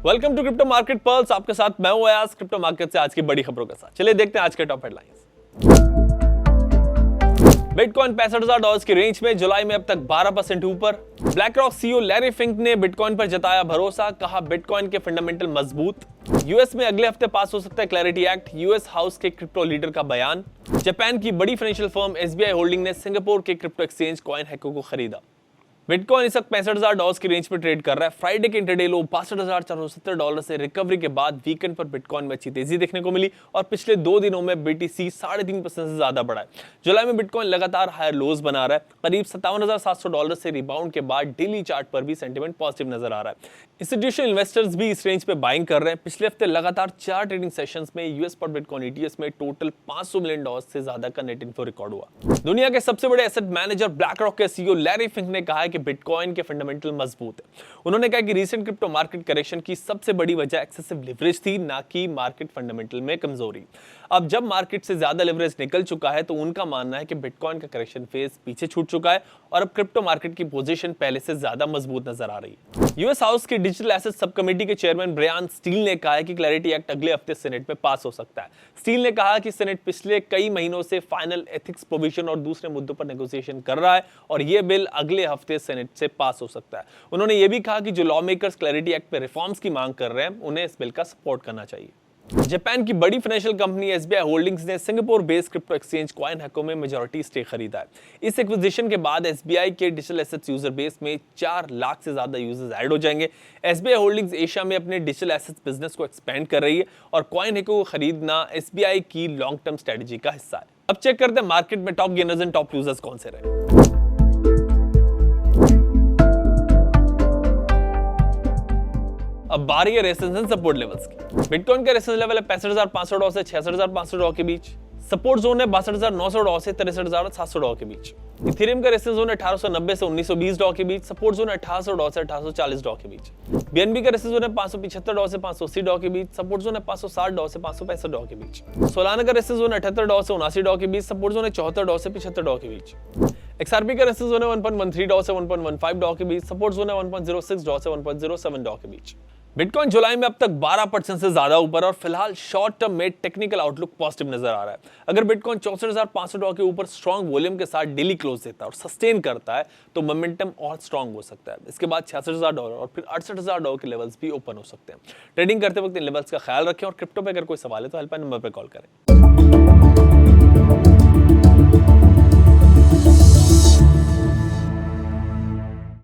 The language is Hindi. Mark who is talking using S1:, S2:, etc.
S1: Welcome to crypto market pulse. आपके साथ मैं हूं अयाज, क्रिप्टो मार्केट से आज की बड़ी खबरों के साथ। चलिए देखते हैं आज के टॉप हेडलाइंस। बिटकॉइन $65,000 की रेंज में, जुलाई में अब तक 12% ऊपर। Black rock CEO Larry Fink ने बिटकॉइन पर जताया भरोसा, कहा बिटकॉइन के फंडामेंटल मजबूत। यूएस में अगले हफ्ते पास हो सकता है क्लैरिटी एक्ट, यूएस हाउस के क्रिप्टो लीडर का बयान। जापान की बड़ी फाइनेंशियल फर्म एसबीआई होल्डिंग ने सिंगापुर के क्रिप्टो एक्सचेंज कॉइनहेको को खरीदा। बिटकॉइन इस वक्त $65,000 की रेंज पर ट्रेड कर रहा है। फ्राइडे के इंटरडे लो $62,470 से रिकवरी के बाद वीकेंड पर बिटकॉइन में अच्छी तेजी देखने को मिली और पिछले 2 दिनों में बीटीसी 3.5% से ज्यादा बढ़ा है। जुलाई में बिटकॉइन लगातार हायर लोज बना रहा है। करीब $57,700 से रिबाउंड के बाद डेली चार्ट पर भी सेंटीमेंट पॉजिटिव नजर आ रहा है। इंस्टीट्यूशनल इन्वेस्टर्स भी इस रेंज पे बाइंग कर रहे हैं। पिछले हफ्ते लगातार 4 ट्रेडिंग सेशंस में यूएस पर बिटकॉइन ईटीएस में टोटल $500 मिलियन से ज्यादा का नेट इन्फ्लो रिकॉर्ड हुआ। दुनिया के सबसे बड़े एसेट मैनेजर ब्लैक रॉक के सीईओ लैरी फिंक ने कहा है कि बिटकॉइन के फंडामेंटल मजबूत है। उन्होंने कहा कि रीसेंट क्रिप्टो मार्केट करेक्शन की सबसे बड़ी वजह एक्सेसिव लिवरेज थी, ना कि मार्केट फंडामेंटल में कमजोरी। अब जब मार्केट से ज्यादा लिवरेज निकल चुका है तो उनका मानना है कि बिटकॉइन का करेक्शन फेज पीछे छूट चुका है और अब क्रिप्टो मार्केट की पोजीशन पहले से ज्यादा मजबूत नजर आ रही है। यूएस हाउस की डिजिटल एसेट सब कमेटी के चेयरमैन ब्रायन स्टील ने कहा है कि क्लैरिटी एक्ट अगले हफ्ते सेनेट में पास हो सकता है। स्टील ने कहा कि सेनेट पिछले कई महीनों से फाइनल एथिक्स प्रोविजन और दूसरे मुद्दों पर नेगोशिएशन कर रहा है और यह बिल अगले हफ्ते सेनेट से पास हो सकता है। उन्होंने यह भी कहा कि जो लॉ मेकर्स क्लैरिटी एक्ट पे रिफॉर्म्स की मांग कर रहे हैं उन्हें इस बिल का सपोर्ट करना चाहिए। जापान की बड़ी फाइनेंशियल कंपनी एसबीआई होल्डिंग्स ने सिंगापुर बेस्ड क्रिप्टो एक्सचेंज कॉइनहेको में मेजॉरिटी स्टेक खरीदा है। इस एक्विजिशन के बाद एसबीआई के डिजिटल एसेट्स यूजर बेस में 4 लाख से ज्यादा यूजर्स ऐड हो जाएंगे। एसबीआई होल्डिंग्स एशिया में अपने डिजिटल एसेट्स बिजनेस को एक्सपेंड कर रही है और कॉइनहेको को खरीदना एसबीआई की लॉन्ग टर्म स्ट्रेटजी का हिस्सा है। अब चेक करते हैं मार्केट में top gainers and top losers कौन से रहे। अब बारी है रेजिस्टेंस एंड सपोर्ट लेवल्स की। बिटकॉइन का रेजिस्टेंस लेवल है $65,500 से $66,500 के बीच। सपोर्ट जोन है $62,900 से $63,700 के बीच। इथेरियम का रेजिस्टेंस जोन है $1890 से $1920 के बीच। सपोर्ट जोन है $1800 से $1840 के बीच। बीएनबी का रेजिस्टेंस जोन है $575 से $580 के बीच। सपोर्ट जोन है $560 से $565 के बीच। सोलाना का रेजिस्टेंस जोन है $78 से $79 के बीच। सपोर्ट जोन है $74 से $75 के बीच। एक्सआरपी का रेजिस्टेंस जोन है $1.13 से $1.15 के बीच। सपोर्ट जोन है $1.06 से $1.07 के बीच। बिटकॉइन जुलाई में अब तक 12% से ज्यादा ऊपर और फिलहाल शॉर्ट टर्म में टेक्निकल आउटलुक पॉजिटिव नजर आ रहा है। अगर बिटकॉइन $64,500 के ऊपर स्ट्रॉन्ग वॉल्यूम के साथ डेली क्लोज देता है और सस्टेन करता है तो मोमेंटम और स्ट्रॉन्ग हो सकता है। इसके बाद $66,000 और फिर $68,000 के लेवल्स भी ओपन हो सकते हैं। ट्रेडिंग करते वक्त इन लेवल्स का ख्याल रखें और क्रिप्टो पे अगर कोई सवाल है तो हेल्पलाइन नंबर पर कॉल करें।